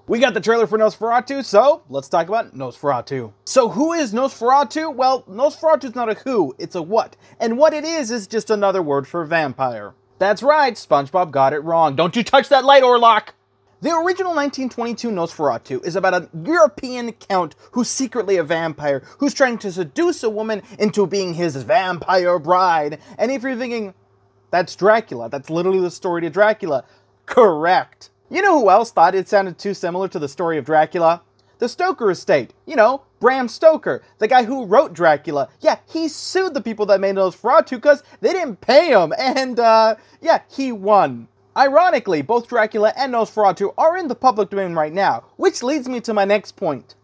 We got the trailer for Nosferatu, so let's talk about Nosferatu. So who is Nosferatu? Well, Nosferatu is not a who, it's a what. And what it is just another word for vampire. That's right, SpongeBob got it wrong. Don't you touch that light, Orlok! The original 1922 Nosferatu is about a European count who's secretly a vampire, who's trying to seduce a woman into being his vampire bride. And if you're thinking, that's Dracula, that's literally the story to Dracula, correct. You know who else thought it sounded too similar to the story of Dracula? The Stoker estate. You know, Bram Stoker, the guy who wrote Dracula. Yeah, he sued the people that made Nosferatu because they didn't pay him, and yeah, he won. Ironically, both Dracula and Nosferatu are in the public domain right now, which leads me to my next point.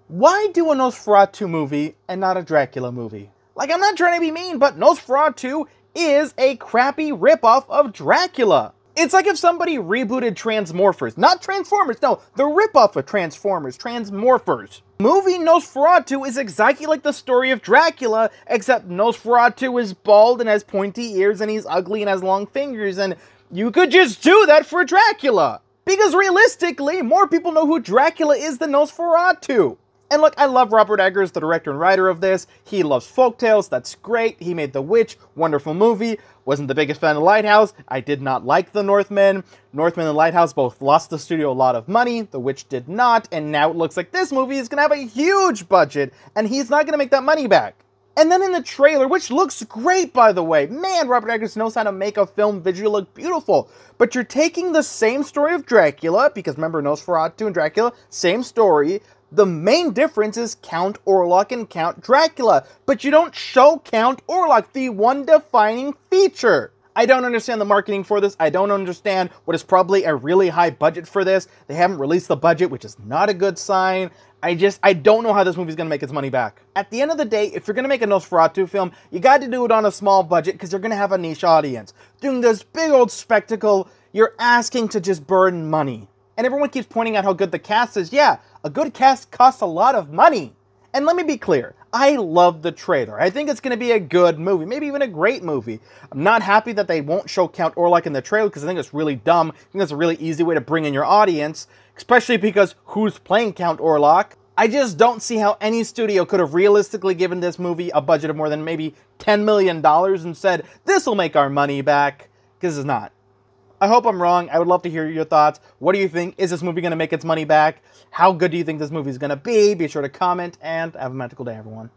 Why do a Nosferatu movie and not a Dracula movie? Like, I'm not trying to be mean, but Nosferatu is a crappy ripoff of Dracula. It's like if somebody rebooted Transmorphers. Not Transformers, no, the ripoff of Transformers, Transmorphers. Movie Nosferatu is exactly like the story of Dracula, except Nosferatu is bald and has pointy ears and he's ugly and has long fingers, and you could just do that for Dracula. Because realistically, more people know who Dracula is than Nosferatu. And look, I love Robert Eggers, the director and writer of this. He loves folktales, that's great. He made The Witch, wonderful movie. Wasn't the biggest fan of Lighthouse. I did not like The Northman. Northman and Lighthouse both lost the studio a lot of money. The Witch did not. And now it looks like this movie is going to have a huge budget. And he's not going to make that money back. And then in the trailer, which looks great by the way. Man, Robert Eggers knows how to make a film visually look beautiful. But you're taking the same story of Dracula, because remember Nosferatu and Dracula, same story. The main difference is Count Orlok and Count Dracula, but you don't show Count Orlok, the one defining feature. I don't understand the marketing for this. I don't understand what is probably a really high budget for this. They haven't released the budget, which is not a good sign. I don't know how this movie's gonna make its money back. At the end of the day, if you're gonna make a Nosferatu film, you got to do it on a small budget because you're gonna have a niche audience. Doing this big old spectacle, you're asking to just burn money. And everyone keeps pointing out how good the cast is. Yeah, a good cast costs a lot of money. And let me be clear, I love the trailer. I think it's going to be a good movie, maybe even a great movie. I'm not happy that they won't show Count Orlok in the trailer because I think it's really dumb. I think that's a really easy way to bring in your audience, especially because who's playing Count Orlok? I just don't see how any studio could have realistically given this movie a budget of more than maybe $10 million and said, this will make our money back, because it's not. I hope I'm wrong. I would love to hear your thoughts. What do you think? Is this movie going to make its money back? How good do you think this movie is going to be? Be sure to comment, and have a magical day, everyone.